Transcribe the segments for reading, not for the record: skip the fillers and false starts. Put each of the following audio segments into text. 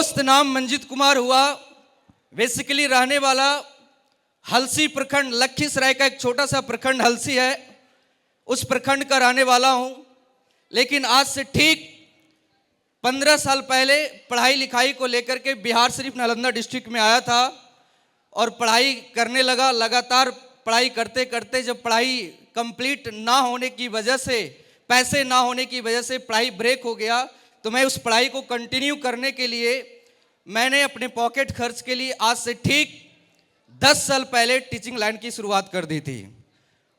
दोस्त नाम मंजित कुमार हुआ। बेसिकली रहने वाला हलसी प्रखंड, लखीसराय का एक छोटा सा प्रखंड हलसी है, उस प्रखंड का रहने वाला हूं। लेकिन आज से ठीक 15 साल पहले पढ़ाई लिखाई को लेकर के बिहार शरीफ नालंदा डिस्ट्रिक्ट में आया था और पढ़ाई करने लगा। लगातार पढ़ाई करते करते जब पढ़ाई कंप्लीट ना होने की वजह से, पैसे ना होने की वजह से पढ़ाई ब्रेक हो गया, तो मैं उस पढ़ाई को कंटिन्यू करने के लिए मैंने अपने पॉकेट खर्च के लिए आज से ठीक 10 साल पहले टीचिंग लाइन की शुरुआत कर दी थी।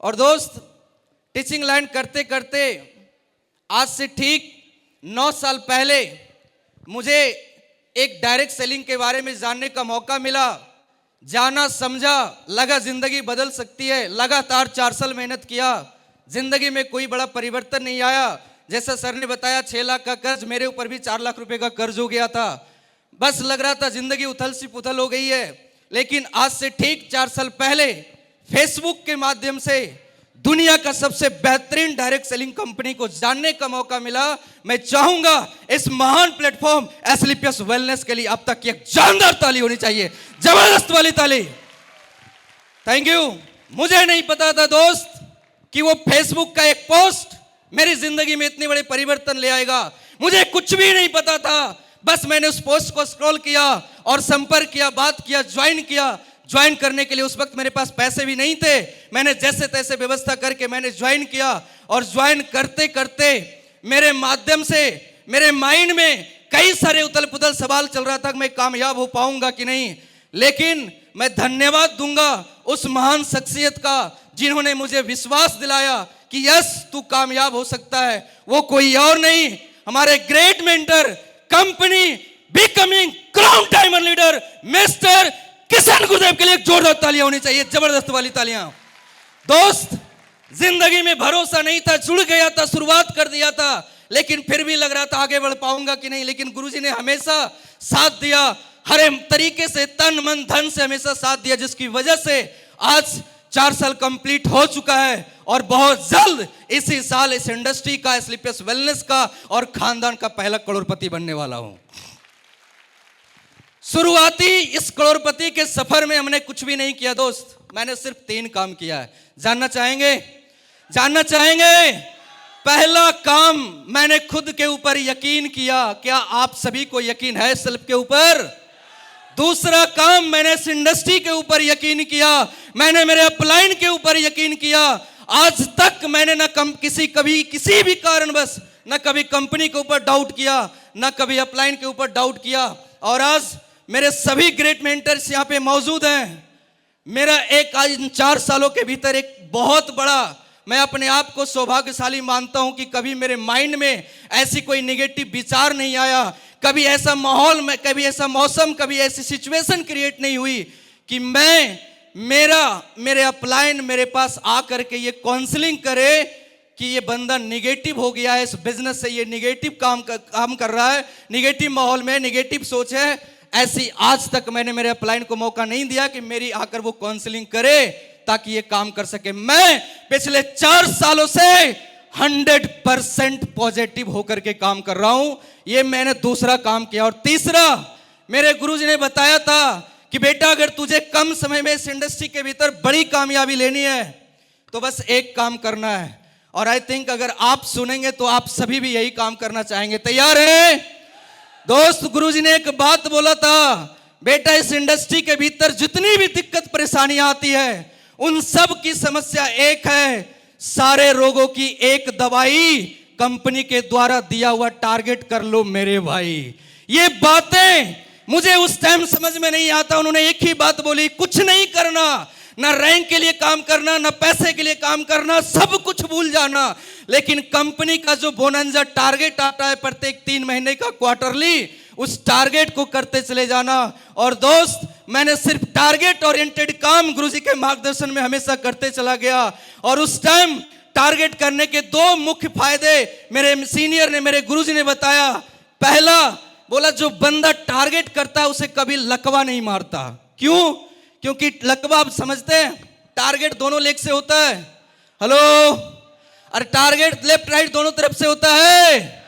और दोस्त, टीचिंग लाइन करते करते आज से ठीक 9 साल पहले मुझे एक डायरेक्ट सेलिंग के बारे में जानने का मौका मिला। जाना समझा, लगा जिंदगी बदल सकती है। लगातार 4 साल मेहनत किया, जिंदगी में कोई बड़ा परिवर्तन नहीं आया। जैसा सर ने बताया 6 लाख का कर्ज, मेरे ऊपर भी 4 लाख रुपए का कर्ज हो गया था। बस लग रहा था जिंदगी उथल सी पुथल हो गई है। लेकिन आज से ठीक 4 साल पहले फेसबुक के माध्यम से दुनिया का सबसे बेहतरीन डायरेक्ट सेलिंग कंपनी को जानने का मौका मिला। मैं चाहूंगा इस महान प्लेटफॉर्म एस्क्लेपियस वेलनेस के लिए अब तक की एक जानदार ताली होनी चाहिए, जबरदस्त वाली ताली। Thank you. मुझे नहीं पता था दोस्त कि वो फेसबुक का एक पोस्ट मेरी जिंदगी में इतने बड़े परिवर्तन ले आएगा। मुझे कुछ भी नहीं पता था। बस मैंने उस पोस्ट को स्क्रॉल किया और संपर्क किया, बात किया, ज्वाइन किया। ज्वाइन करने के लिए उस वक्त मेरे पास पैसे भी नहीं थे। मैंने जैसे तैसे व्यवस्था करके मैंने ज्वाइन किया और ज्वाइन करते करते मेरे माध्यम से मेरे माइंड में कई सारे उथल पुथल सवाल चल रहा था कि मैं कामयाब हो पाऊंगा कि नहीं। लेकिन मैं धन्यवाद दूंगा उस महान शख्सियत का जिन्होंने मुझे विश्वास दिलाया कि यस, तू कामयाब हो सकता है। वो कोई और नहीं, हमारे great mentor, company becoming crown diamond leader mister Kishan गुरुदेव के लिए एक जोरदार तालियां होनी चाहिए, जबरदस्त वाली तालियां। दोस्त, जिंदगी में भरोसा नहीं था, जुड़ गया था, शुरुआत कर दिया था, लेकिन फिर भी लग रहा था आगे बढ़ पाऊंगा कि नहीं। लेकिन गुरुजी ने हमेशा साथ दिया, हर एक तरीके से तन मन धन से हमेशा साथ दिया, जिसकी वजह से आज 4 साल कंप्लीट हो चुका है और बहुत जल्द इसी साल इस इंडस्ट्री का, एस्क्लेपियस वेलनेस का और खानदान का पहला करोड़पति बनने वाला हूं। शुरुआती इस करोड़पति के सफर में हमने कुछ भी नहीं किया दोस्त, मैंने सिर्फ 3 काम किया है। जानना चाहेंगे? जानना चाहेंगे? पहला काम, मैंने खुद के ऊपर यकीन किया। क्या आप सभी को यकीन है सेल्फ के ऊपर? दूसरा काम, मैंने इस इंडस्ट्री के ऊपर यकीन किया, मैंने मेरे अपलाइन के ऊपर यकीन किया। आज तक मैंने किसी भी कारणवश न कभी कंपनी के ऊपर डाउट किया, न कभी अपलाइन के ऊपर डाउट किया। और आज मेरे सभी ग्रेट मेंटर्स यहाँ पे मौजूद हैं। मेरा आज 4 सालों के भीतर एक बहुत बड़ा, मैं अपने आप को सौभाग्यशाली मानता हूं कि कभी मेरे माइंड में ऐसी कोई नेगेटिव विचार नहीं आया, कभी ऐसा माहौल में, कभी ऐसा मौसम, कभी ऐसी सिचुएशन क्रिएट नहीं हुई कि मेरे अपलाइन मेरे पास आकर के ये काउंसलिंग करे कि ये बंदा निगेटिव हो गया है इस बिजनेस से, ये निगेटिव काम कर रहा है, निगेटिव माहौल में निगेटिव सोच है। ऐसी आज तक मैंने मेरे अपलाइन को मौका नहीं दिया कि मेरी आकर वो काउंसलिंग करे ताकि ये काम कर सके। मैं पिछले 4 सालों से 100% पॉजिटिव होकर के काम कर रहा हूं। ये मैंने दूसरा काम किया। और तीसरा, मेरे गुरुजी ने बताया था कि बेटा, अगर तुझे कम समय में इस इंडस्ट्री के भीतर बड़ी कामयाबी लेनी है तो बस एक काम करना है। और आई थिंक अगर आप सुनेंगे तो आप सभी भी यही काम करना चाहेंगे। तैयार हैं दोस्त? गुरुजी ने एक बात बोला था, बेटा, इस इंडस्ट्री के भीतर जितनी भी दिक्कत परेशानियां आती है उन सब की समस्या एक है, सारे रोगों की एक दवाई, कंपनी के द्वारा दिया हुआ टारगेट कर लो मेरे भाई। ये बातें मुझे उस टाइम समझ में नहीं आता। उन्होंने एक ही बात बोली, कुछ नहीं करना, ना रैंक के लिए काम करना, ना पैसे के लिए काम करना, सब कुछ भूल जाना, लेकिन कंपनी का जो बोनंजा टारगेट आता है प्रत्येक 3 महीने का क्वार्टरली, उस टारगेट को करते चले जाना। और दोस्त, मैंने सिर्फ टारगेट ओरिएंटेड काम गुरुजी के मार्गदर्शन में हमेशा करते चला गया। और उस टाइम टारगेट करने के 2 मुख्य फायदे मेरे सीनियर ने, मेरे गुरुजी ने बताया। पहला, बोला जो बंदा टारगेट करता है उसे कभी लकवा नहीं मारता। क्यों? क्योंकि लकवा आप समझते हैं, टारगेट दोनों लेग से होता है। हेलो, अरे टारगेट लेफ्ट राइट दोनों तरफ से होता है।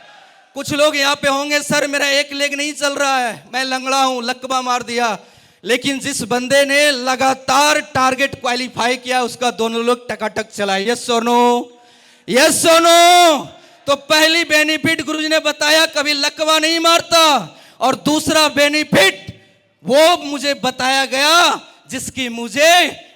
कुछ लोग यहाँ पे होंगे, सर मेरा एक लेग नहीं चल रहा है, मैं लंगड़ा हूं, लकवा मार दिया। लेकिन जिस बंदे ने लगातार टारगेट क्वालिफाई किया, उसका दोनों लोग टकाटक चला। यस और नो, यस और नो। तो पहली बेनिफिट गुरुजी ने बताया, कभी लकवा नहीं मारता। और दूसरा बेनिफिट वो मुझे बताया गया जिसकी मुझे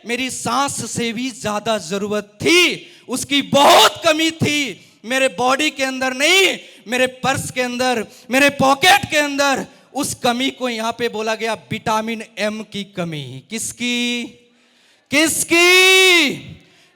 मेरी सांस से भी ज्यादा जरूरत थी, उसकी बहुत कमी थी। मेरे बॉडी के अंदर नहीं, मेरे पर्स के अंदर, मेरे पॉकेट के अंदर उस कमी को यहां पे बोला गया विटामिन एम की कमी। किसकी? किसकी?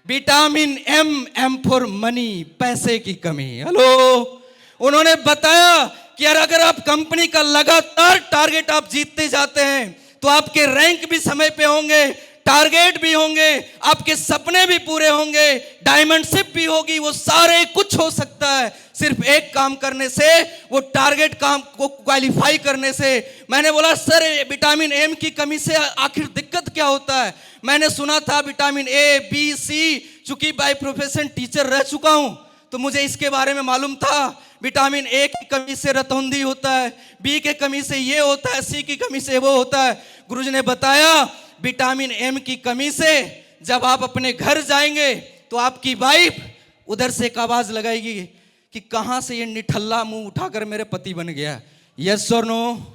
Vitamin M, M for money, पैसे की कमी। हेलो, उन्होंने बताया कि यार अगर आप कंपनी का लगातार टारगेट आप जीतते जाते हैं तो आपके रैंक भी समय पे होंगे, टारगेट भी होंगे, आपके सपने भी पूरे होंगे, डायमंडशिप भी होगी, वो सारे कुछ हो सकता है सिर्फ एक काम करने से, वो टारगेट काम को क्वालिफाई करने से। मैंने बोला सर विटामिन एम की कमी से आखिर दिक्कत क्या होता है? मैंने सुना था विटामिन ए, बी, सी, चूंकि बाय प्रोफेशन टीचर रह चुका हूं तो मुझे इसके बारे में मालूम था। विटामिन ए की कमी से रतौंधी होता है, बी के कमी से ये होता है, सी की कमी से वो होता है। गुरुजी ने बताया विटामिन एम की कमी से जब आप अपने घर जाएंगे तो आपकी वाइफ उधर से एक आवाज लगाएगी कि कहां से ये निठल्ला मुंह उठाकर मेरे पति बन गया। यस और नो,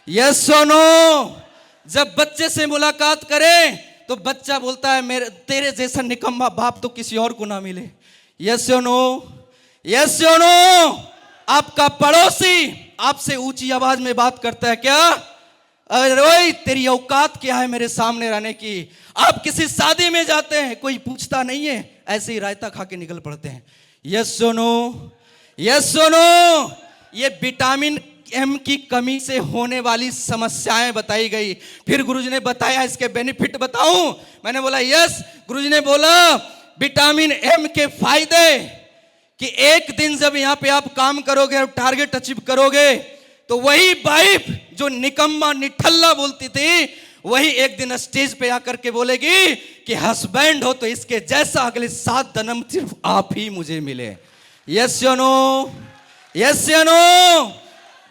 यस और नो। जब बच्चे से मुलाकात करें तो बच्चा बोलता है मेरे तेरे जैसा निकम्मा बाप तो किसी और को ना मिले। यस और नो, यस और नो। आपका पड़ोसी आपसे ऊंची आवाज में बात करता है क्या? अरे ओए तेरी औकात क्या है मेरे सामने रहने की? आप किसी शादी में जाते हैं, कोई पूछता नहीं है, ऐसे ही रायता खा के निकल पड़ते हैं। यस और नो, यस और नो। ये विटामिन एम की कमी से होने वाली समस्याएं बताई गई। फिर गुरुजी ने बताया इसके बेनिफिट बताऊं? मैंने बोला यस। गुरुजी ने बोला विटामिन एम के फायदे कि एक दिन जब यहां पे आप काम करोगे और टारगेट अचीव करोगे तो वही वाइफ जो निकम्मा निठल्ला बोलती थी वही एक दिन स्टेज पे आकर के बोलेगी कि हस्बैंड हो तो इसके जैसा अगले 7 जन्म सिर्फ आप ही मुझे मिले। यस या नो, यस या नो।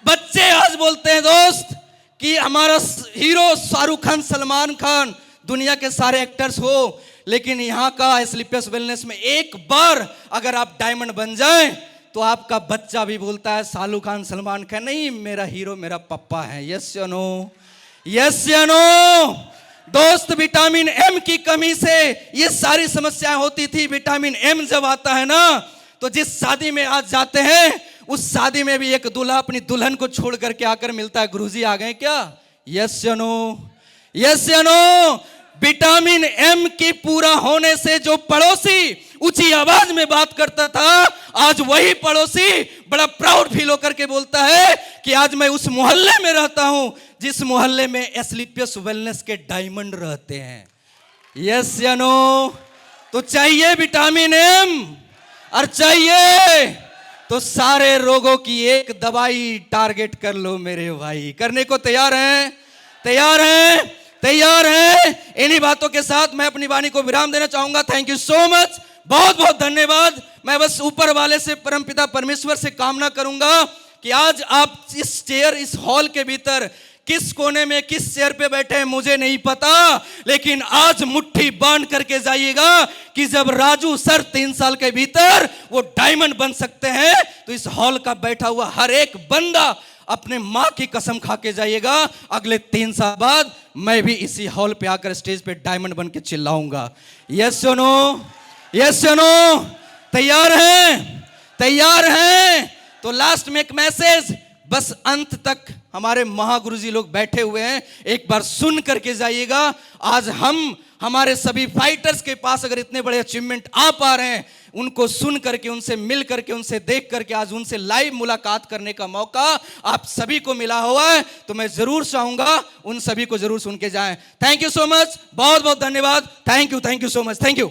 बच्चे आज बोलते हैं दोस्त कि हमारा हीरो शाहरुख खान, सलमान खान, दुनिया के सारे एक्टर्स हो, लेकिन यहाँ का स्लीपियस वेलनेस में एक बार अगर आप डायमंड बन जाएं तो आपका बच्चा भी बोलता है शाहरुख खान, सलमान खान नहीं, मेरा हीरो मेरा पप्पा है। यस या नो, यस या नो। दोस्त विटामिन एम की कमी से ये सारी समस्याएं होती थी। विटामिन एम जब आता है ना तो जिस शादी में आज जाते हैं उस शादी में भी एक दूल्हा अपनी दुल्हन को छोड़ करके आकर मिलता है, गुरुजी आ गए क्या? यस या नो, यस या नो। विटामिन एम की पूरा होने से जो पड़ोसी ऊंची आवाज में बात करता था आज वही पड़ोसी बड़ा प्राउड फील होकर के बोलता है कि आज मैं उस मोहल्ले में रहता हूं जिस मोहल्ले में एस्लीपियस वेलनेस के डायमंड रहते हैं। यस या नो। तो चाहिए विटामिन एम और चाहिए तो सारे रोगों की एक दवाई टारगेट कर लो मेरे भाई। करने को तैयार हैं? तैयार हैं? तैयार हैं? इन्हीं बातों के साथ मैं अपनी वाणी को विराम देना चाहूंगा। थैंक यू सो मच, बहुत बहुत धन्यवाद। मैं बस ऊपर वाले से, परमपिता परमेश्वर से कामना करूंगा कि आज आप इस चेयर, इस हॉल के भीतर किस कोने में किस चेयर पे बैठे हैं मुझे नहीं पता, लेकिन आज मुट्ठी बांध करके जाइएगा कि जब राजू सर 3 साल के भीतर वो डायमंड बन सकते हैं तो इस हॉल का बैठा हुआ हर एक बंदा अपने मां की कसम खा के जाइएगा अगले 3 साल बाद मैं भी इसी हॉल पे आकर स्टेज पे डायमंड बन के चिल्लाऊंगा। यस या नो, यस या नो। तैयार हैं? तैयार हैं? तो लास्ट में एक मैसेज, बस अंत तक हमारे महागुरुजी लोग बैठे हुए हैं, एक बार सुन करके जाइएगा। आज हम हमारे सभी फाइटर्स के पास अगर इतने बड़े अचीवमेंट आ पा रहे हैं, उनको सुन करके, उनसे मिल करके, उनसे देख करके, आज उनसे लाइव मुलाकात करने का मौका आप सभी को मिला हुआ है, तो मैं जरूर चाहूंगा उन सभी को जरूर सुन के जाएं। थैंक यू सो मच, बहुत बहुत धन्यवाद। Thank you so much, thank you.